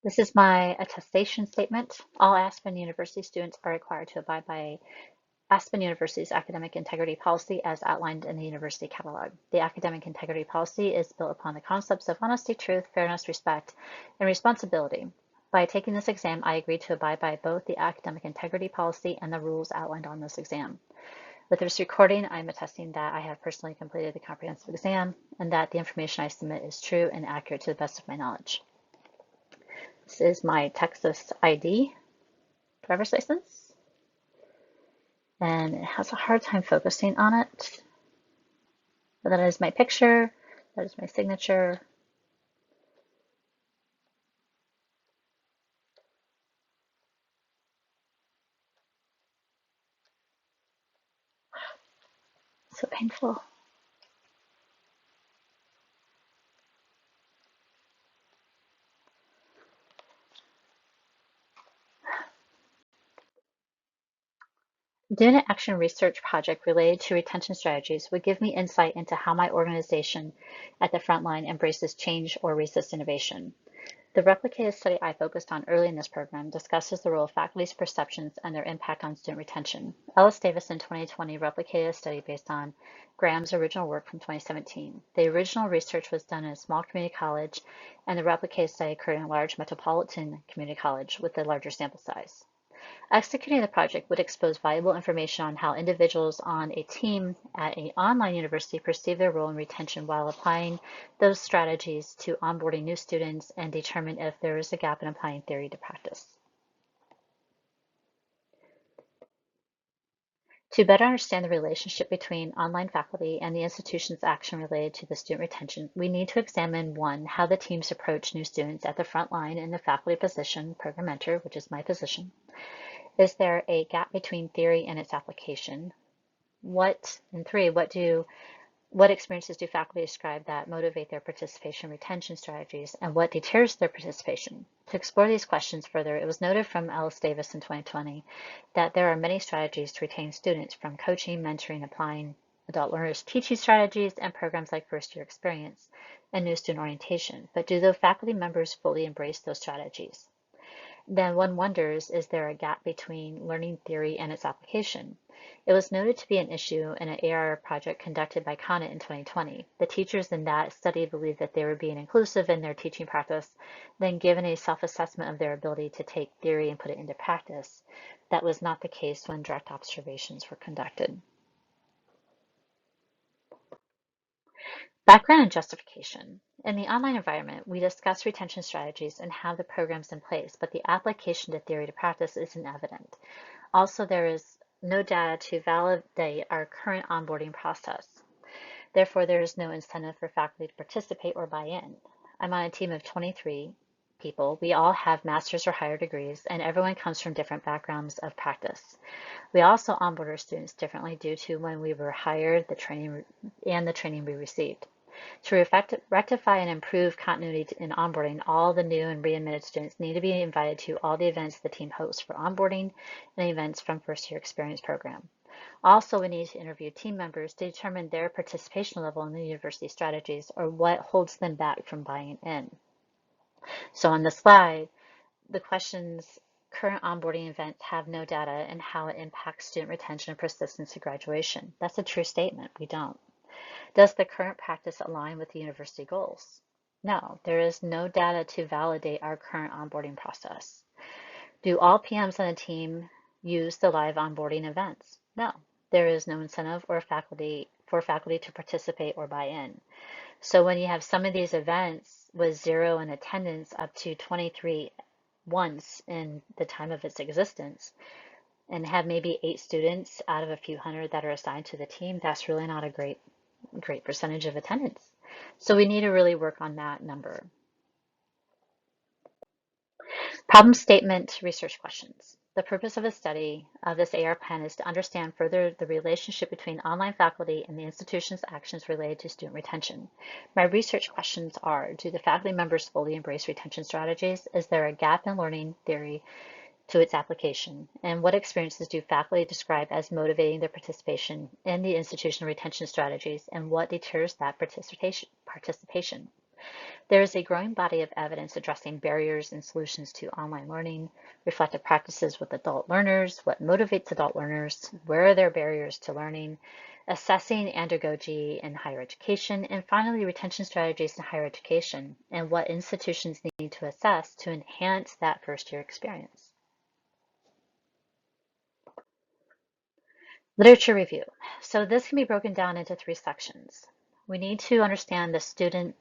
This is my attestation statement. All Aspen University students are required to abide by Aspen University's academic integrity policy as outlined in the university catalog. The academic integrity policy is built upon the concepts of honesty, truth, fairness, respect, and responsibility. By taking this exam, I agree to abide by both the academic integrity policy and the rules outlined on this exam. With this recording, I'm attesting that I have personally completed the comprehensive exam and that the information I submit is true and accurate to the best of my knowledge. This is my Texas ID driver's license, and it has a hard time focusing on it. But that is my picture, that is my signature. So painful. Doing an action research project related to retention strategies would give me insight into how my organization at the front line embraces change or resists innovation. The replicated study I focused on early in this program discusses the role of faculty's perceptions and their impact on student retention. Ellis Davis in 2020 replicated a study based on Graham's original work from 2017. The original research was done in a small community college, and the replicated study occurred in a large metropolitan community college with a larger sample size. Executing the project would expose valuable information on how individuals on a team at an online university perceive their role in retention while applying those strategies to onboarding new students and determine if there is a gap in applying theory to practice. To better understand the relationship between online faculty and the institution's action related to the student retention, we need to examine, one, how the teams approach new students at the front line in the faculty position, program mentor, which is my position. Is there a gap between theory and its application? And three, what experiences do faculty describe that motivate their participation retention strategies, and what deters their participation? To explore these questions further, it was noted from Ellis Davis in 2020 that there are many strategies to retain students, from coaching, mentoring, applying adult learners teaching strategies, and programs like first year experience and new student orientation. But do the faculty members fully embrace those strategies? Then one wonders, is there a gap between learning theory and its application? It was noted to be an issue in an AR project conducted by Conant in 2020. The teachers in that study believed that they were being inclusive in their teaching practice, then given a self-assessment of their ability to take theory and put it into practice. That was not the case when direct observations were conducted. Background and justification. In the online environment, we discuss retention strategies and have the programs in place, but the application to theory to practice isn't evident. Also, there is no data to validate our current onboarding process. Therefore, there is no incentive for faculty to participate or buy in. I'm on a team of 23 people. We all have master's or higher degrees, and everyone comes from different backgrounds of practice. We also onboard our students differently due to when we were hired, the training we received. To rectify and improve continuity in onboarding, all the new and readmitted students need to be invited to all the events the team hosts for onboarding and events from first year experience program. Also, we need to interview team members to determine their participation level in the university strategies or what holds them back from buying in. So on the slide, the questions current onboarding events have no data and how it impacts student retention and persistence to graduation. That's a true statement. We don't. Does the current practice align with the university goals? No, there is no data to validate our current onboarding process. Do all PMs on a team use the live onboarding events? No, there is no incentive for faculty to participate or buy in. So when you have some of these events with 0 in attendance up to 23 once in the time of its existence, and have maybe 8 students out of a few hundred that are assigned to the team, that's really not a great percentage of attendance. So we need to really work on that number. Problem statement research questions. The purpose of a study of this AR pen is to understand further the relationship between online faculty and the institution's actions related to student retention. My research questions are, do the faculty members fully embrace retention strategies? Is there a gap in learning theory to its application? And what experiences do faculty describe as motivating their participation in the institutional retention strategies, and what deters that participation? There is a growing body of evidence addressing barriers and solutions to online learning, reflective practices with adult learners, what motivates adult learners, where are their barriers to learning, assessing andragogy in higher education, and finally, retention strategies in higher education, and what institutions need to assess to enhance that first-year experience. Literature review. So this can be broken down into 3 sections. We need to understand the student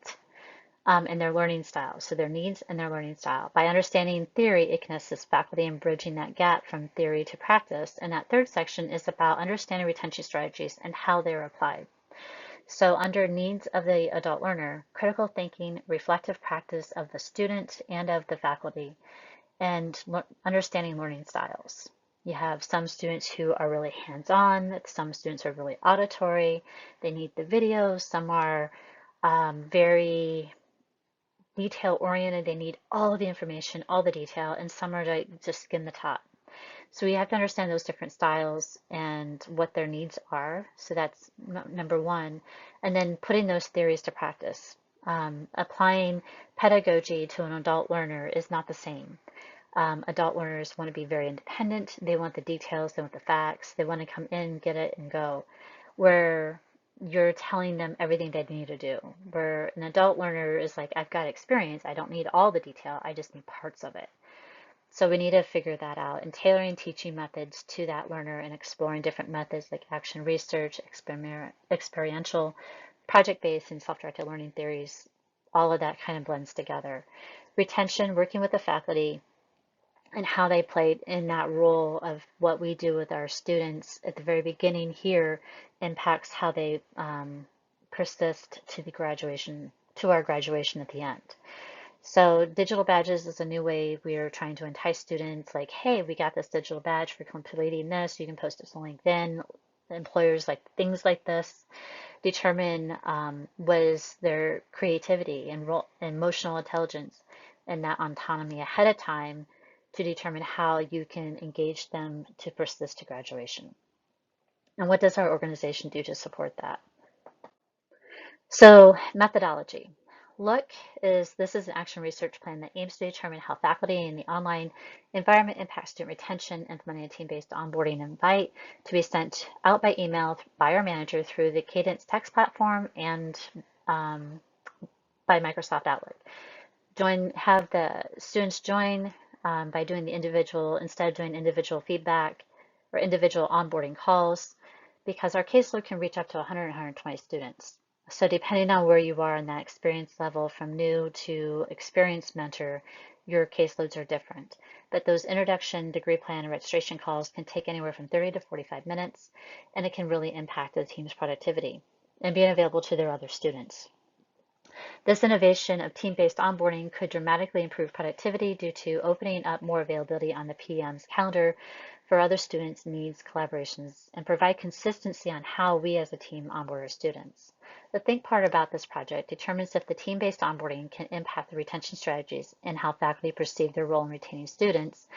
and their learning style, so their needs and their learning style. By understanding theory, it can assist faculty in bridging that gap from theory to practice. And that 3rd section is about understanding retention strategies and how they are applied. So under needs of the adult learner, critical thinking, reflective practice of the student and of the faculty, and understanding learning styles. You have some students who are really hands-on, some students are really auditory, they need the videos, some are very detail-oriented, they need all of the information, all the detail, and some are like just skim the top. So we have to understand those different styles and what their needs are. So that's number 1. And then putting those theories to practice. Applying pedagogy to an adult learner is not the same. Adult learners want to be very independent. They want the details, they want the facts, they want to come in, get it, and go. Where you're telling them everything they need to do. Where an adult learner is like, I've got experience, I don't need all the detail, I just need parts of it. So we need to figure that out, and tailoring teaching methods to that learner and exploring different methods like action research, experiential, project-based, and self-directed learning theories. All of that kind of blends together. Retention, working with the faculty, and how they played in that role of what we do with our students at the very beginning here impacts how they persist to the graduation, to our graduation at the end. So digital badges is a new way we are trying to entice students like, hey, we got this digital badge for completing this. You can post it on LinkedIn. Employers like things like this. Determine was their creativity and emotional intelligence and that autonomy ahead of time to determine how you can engage them to persist to graduation. And what does our organization do to support that? So methodology. This is an action research plan that aims to determine how faculty in the online environment impacts student retention, implementing a team-based onboarding invite to be sent out by email by our manager through the Cadence text platform and by Microsoft Outlook. Have the students join by doing the individual, instead of doing individual feedback or individual onboarding calls, because our caseload can reach up to 100 and 120 students. So depending on where you are in that experience level, from new to experienced mentor, your caseloads are different. But those introduction, degree plan, and registration calls can take anywhere from 30 to 45 minutes, and it can really impact the team's productivity and being available to their other students. This innovation of team-based onboarding could dramatically improve productivity due to opening up more availability on the PM's calendar for other students' needs, collaborations, and provide consistency on how we as a team onboard our students. The think part about this project determines if the team-based onboarding can impact the retention strategies and how faculty perceive their role in retaining students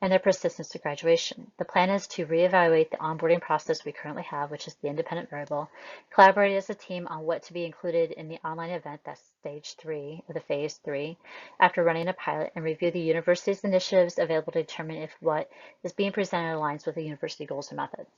and their persistence to graduation. The plan is to reevaluate the onboarding process we currently have, which is the independent variable, collaborate as a team on what to be included in the online event, that's stage 3 of the phase 3, after running a pilot, and review the university's initiatives available to determine if what is being presented aligns with the university goals and methods.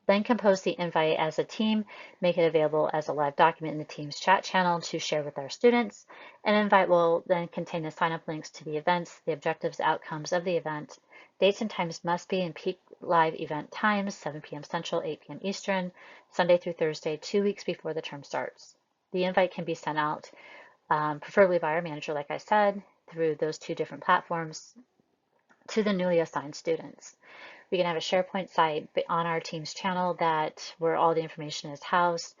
Then compose the invite as a team, make it available as a live document in the team's chat channel to share with our students. An invite will then contain the sign-up links to the events, the objectives, outcomes of the event. Dates and times must be in peak live event times, 7 p.m. Central, 8 p.m. Eastern, Sunday through Thursday, 2 weeks before the term starts. The invite can be sent out, preferably by our manager, like I said, through those 2 different platforms to the newly assigned students. We can have a SharePoint site on our team's channel where all the information is housed,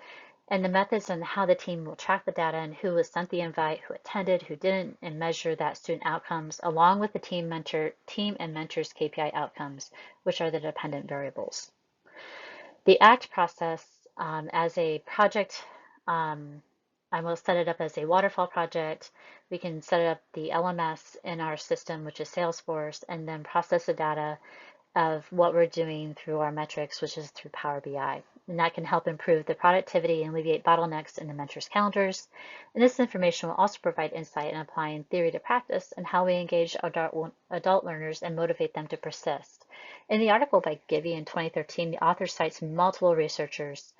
and the methods and how the team will track the data and who was sent the invite, who attended, who didn't, and measure that student outcomes along with the team and mentor's KPI outcomes, which are the dependent variables. The ACT process as a project, I will set it up as a waterfall project. We can set up the LMS in our system, which is Salesforce, and then process the data of what we're doing through our metrics, which is through Power BI. and that can help improve the productivity and alleviate bottlenecks in the mentors' calendars. And this information will also provide insight in applying theory to practice and how we engage adult learners and motivate them to persist. In the article by Gibby in 2013, the author cites multiple researchers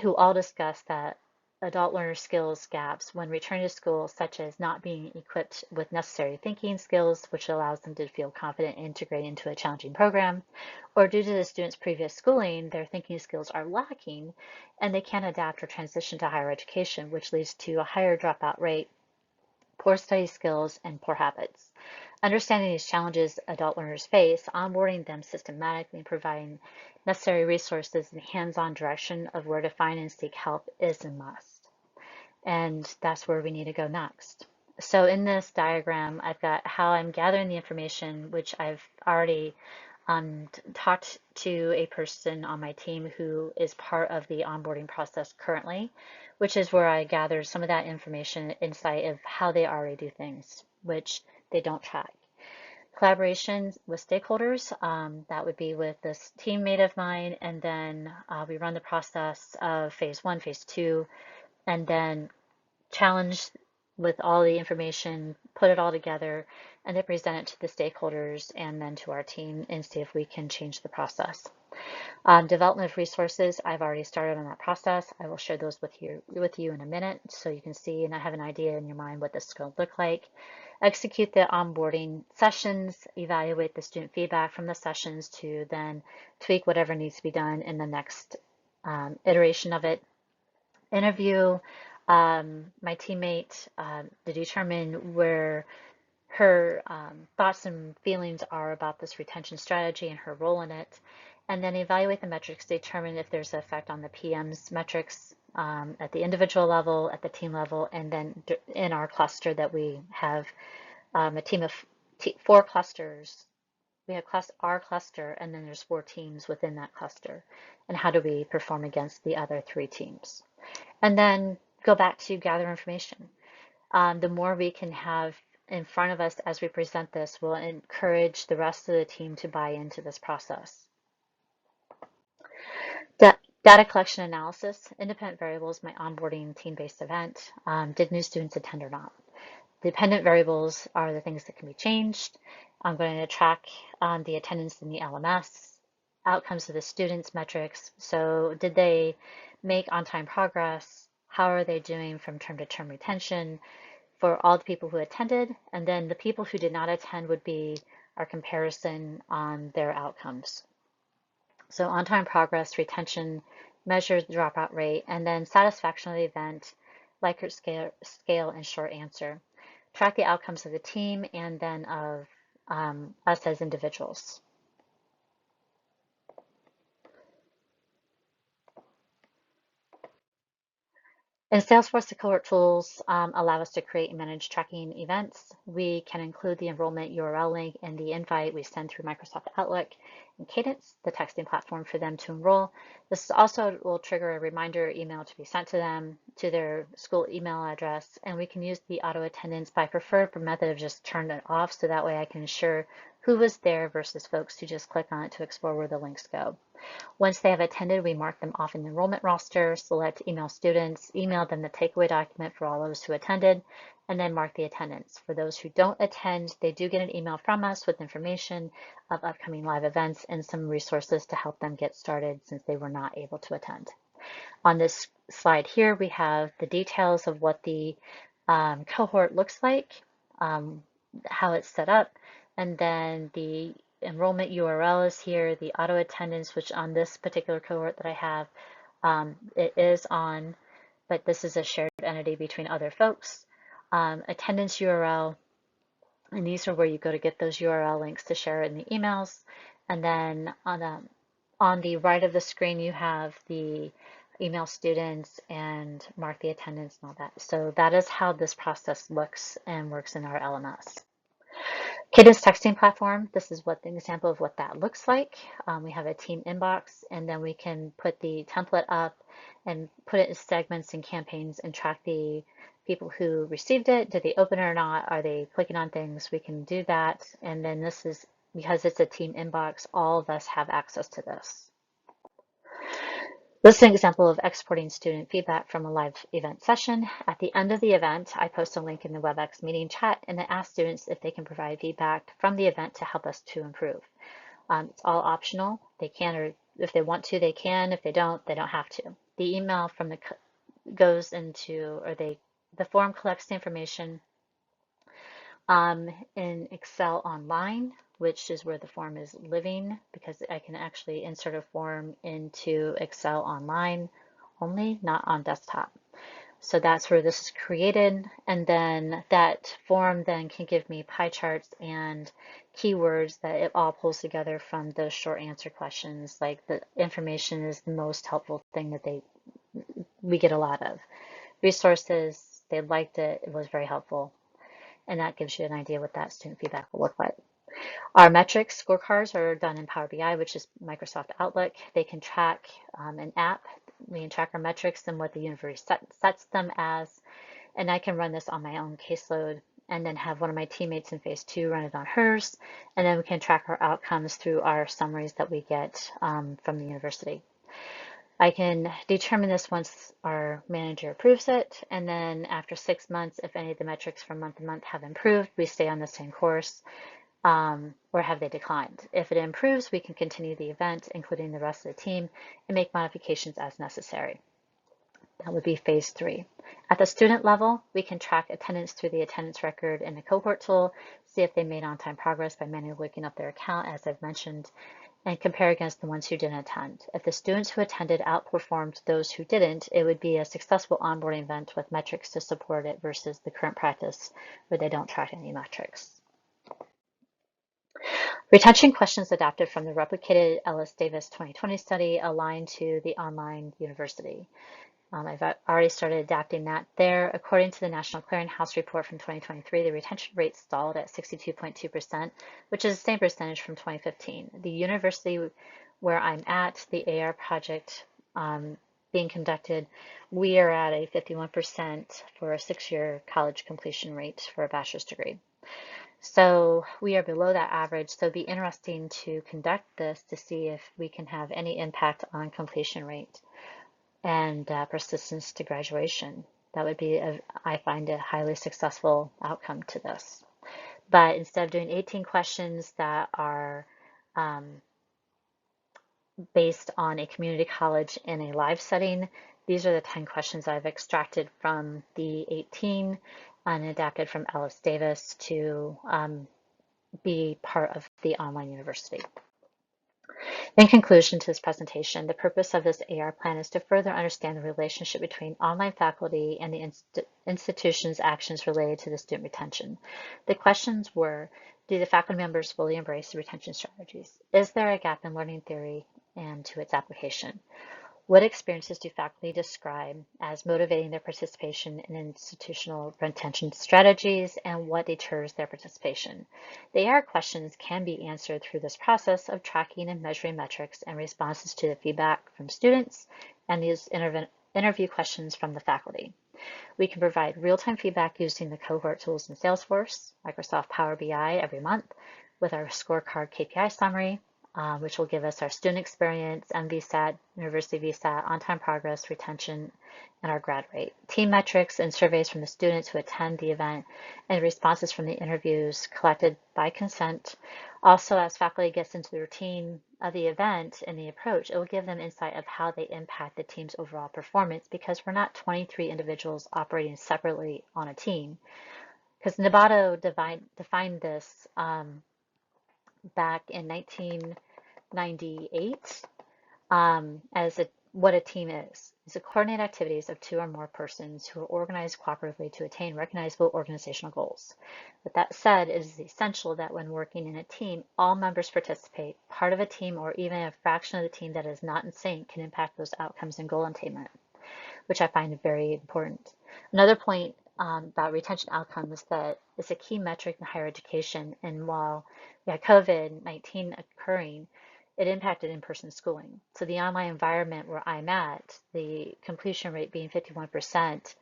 who all discuss that adult learner skills gaps when returning to school, such as not being equipped with necessary thinking skills, which allows them to feel confident integrating into a challenging program, or due to the student's previous schooling, their thinking skills are lacking and they can't adapt or transition to higher education, which leads to a higher dropout rate, poor study skills, and poor habits. Understanding these challenges adult learners face, onboarding them systematically, and providing necessary resources and hands-on direction of where to find and seek help is a must. And that's where we need to go next. So in this diagram, I've got how I'm gathering the information, which I've already talked to a person on my team who is part of the onboarding process currently, which is where I gathered some of that information, insight of how they already do things, which they don't track. Collaboration with stakeholders, that would be with this teammate of mine, and then we run the process of phase 1, phase 2, and then challenge with all the information, put it all together, and then present it to the stakeholders and then to our team and see if we can change the process. Development of resources, I've already started on that process. I will share those with you in a minute so you can see and have an idea in your mind what this is going to look like. Execute the onboarding sessions, evaluate the student feedback from the sessions to then tweak whatever needs to be done in the next iteration of it. Interview my teammate to determine where her thoughts and feelings are about this retention strategy and her role in it, and then evaluate the metrics to determine if there's an effect on the PM's metrics at the individual level, at the team level, and then in our cluster that we have a team of 4 clusters. We have our cluster, and then there's 4 teams within that cluster. And how do we perform against the other 3 teams? And then go back to gather information. The more we can have in front of us as we present this will encourage the rest of the team to buy into this process. Data collection analysis, independent variables, my onboarding team-based event. Did new students attend or not? Dependent variables are the things that can be changed. I'm going to track the attendance in the LMS, outcomes of the students' metrics. So did they make on-time progress? How are they doing from term to term retention for all the people who attended? And then the people who did not attend would be our comparison on their outcomes. So on-time progress, retention, measure the dropout rate, and then satisfaction of the event, Likert scale, and short answer. Track the outcomes of the team and then of us as individuals. In Salesforce, the cohort tools allow us to create and manage tracking events. We can include the enrollment URL link in the invite we send through Microsoft Outlook and Cadence, the texting platform for them to enroll. This also will trigger a reminder email to be sent to them to their school email address, and we can use the auto attendance by preferred method of just turn it off, so that way I can ensure who was there versus folks who just click on it to explore where the links go. Once they have attended, we mark them off in the enrollment roster, select email students, email them the takeaway document for all those who attended, and then mark the attendance. For those who don't attend, they do get an email from us with information of upcoming live events and some resources to help them get started since they were not able to attend. On this slide here, we have the details of what the cohort looks like, how it's set up, and then the enrollment URL is here, the auto attendance, which on this particular cohort that I have, it is on, but this is a shared entity between other folks. Attendance URL, and these are where you go to get those URL links to share in the emails. And then on the right of the screen, you have the email students and mark the attendance and all that. So that is how this process looks and works in our LMS. Cadence texting platform, this is what the example of what that looks like. We have a team inbox, and then we can put the template up and put it in segments and campaigns and track the people who received it. Did they open it or not? Are they clicking on things? We can do that. And then this is, because it's a team inbox, all of us have access to this. This is an example of exporting student feedback from a live event session. At the end of the event, I post a link in the WebEx meeting chat and I ask students if they can provide feedback from the event to help us to improve. It's all optional. They can, or if they want to, they can. If they don't have to. The email from the goes into, or the form collects the information in Excel Online, which is where the form is living, because I can actually insert a form into Excel Online only, not on desktop. So that's where this is created. And then that form then can give me pie charts and keywords that it all pulls together from those short answer questions. Like the information is the most helpful thing that we get a lot of. Resources, they liked it, it was very helpful. And that gives you an idea what that student feedback will look like. Our metrics scorecards are done in Power BI, which is Microsoft Outlook. They can track an app. We can track our metrics and what the university sets them as. And I can run this on my own caseload and then have one of my teammates in phase 2 run it on hers. And then we can track our outcomes through our summaries that we get from the university. I can determine this once our manager approves it. And then after 6 months, if any of the metrics from month to month have improved, we stay on the same course. Or have they declined? If it improves, we can continue the event, including the rest of the team, and make modifications as necessary. That would be phase 3. At the student level, we can track attendance through the attendance record in the cohort tool, see if they made on-time progress by manually looking up their account, as I've mentioned, and compare against the ones who didn't attend. If the students who attended outperformed those who didn't, it would be a successful onboarding event with metrics to support it versus the current practice where they don't track any metrics. Retention questions adapted from the replicated Ellis Davis 2020 study aligned to the online university. I've already started adapting that there. According to the National Clearinghouse report from 2023, the retention rate stalled at 62.2%, which is the same percentage from 2015. The university where I'm at, the AR project being conducted, we are at a 51% for a 6-year college completion rate for a bachelor's degree. So we are below that average, so it'd be interesting to conduct this to see if we can have any impact on completion rate and persistence to graduation. That would be, I find, a highly successful outcome to this. But instead of doing 18 questions that are based on a community college in a live setting, these are the 10 questions I've extracted from the 18 and adapted from Ellis Davis to be part of the online university. In conclusion to this presentation, the purpose of this AR plan is to further understand the relationship between online faculty and the institution's actions related to the student retention. The questions were, do the faculty members fully embrace the retention strategies? Is there a gap in learning theory and to its application? What experiences do faculty describe as motivating their participation in institutional retention strategies, and what deters their participation? The AR questions can be answered through this process of tracking and measuring metrics and responses to the feedback from students and these interview questions from the faculty. We can provide real-time feedback using the cohort tools in Salesforce, Microsoft Power BI every month with our scorecard KPI summary, which will give us our student experience, MVSAT, University VSAT, on-time progress, retention, and our grad rate. Team metrics and surveys from the students who attend the event and responses from the interviews collected by consent. Also, as faculty gets into the routine of the event and the approach, it will give them insight of how they impact the team's overall performance, because we're not 23 individuals operating separately on a team. Because Nabato defined this back in 1998 as what a team is. It's a coordinated activities of 2 or more persons who are organized cooperatively to attain recognizable organizational goals. With that said, it is essential that when working in a team, all members participate. Part of a team or even a fraction of the team that is not in sync can impact those outcomes and goal attainment, which I find very important. Another point about retention outcomes is that it's a key metric in higher education, and while we had COVID-19 occurring, it impacted in-person schooling. So the online environment where I'm at, the completion rate being 51%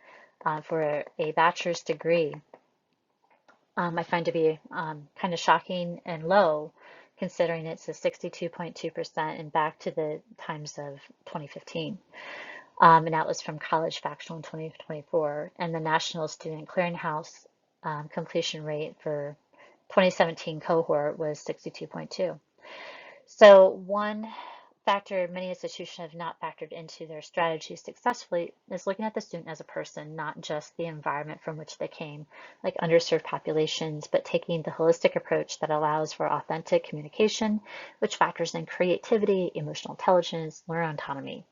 for a bachelor's degree, I find to be kind of shocking and low considering it's a 62.2% and back to the times of 2015. And that was from College Factual in 2024. And the National Student Clearinghouse completion rate for 2017 cohort was 62.2. So one factor many institutions have not factored into their strategies successfully is looking at the student as a person, not just the environment from which they came, like underserved populations, but taking the holistic approach that allows for authentic communication, which factors in creativity, emotional intelligence, learner autonomy.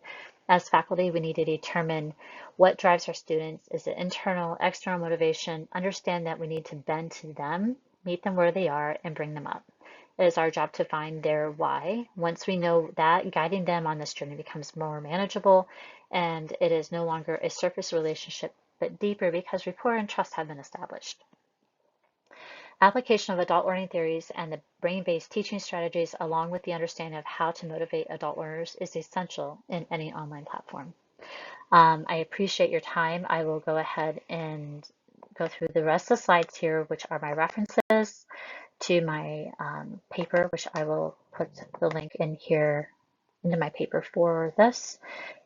As faculty, we need to determine what drives our students. Is it internal, external motivation? Understand that we need to bend to them, meet them where they are, and bring them up. It is our job to find their why. Once we know that, guiding them on this journey becomes more manageable, and it is no longer a surface relationship, but deeper because rapport and trust have been established. Application of adult learning theories and the brain-based teaching strategies, along with the understanding of how to motivate adult learners, is essential in any online platform. I appreciate your time. I will go ahead and go through the rest of the slides here, which are my references to my paper, which I will put the link in here into my paper for this.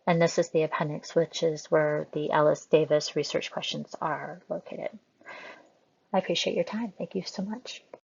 And this is the appendix, which is where the Ellis Davis research questions are located. I appreciate your time. Thank you so much.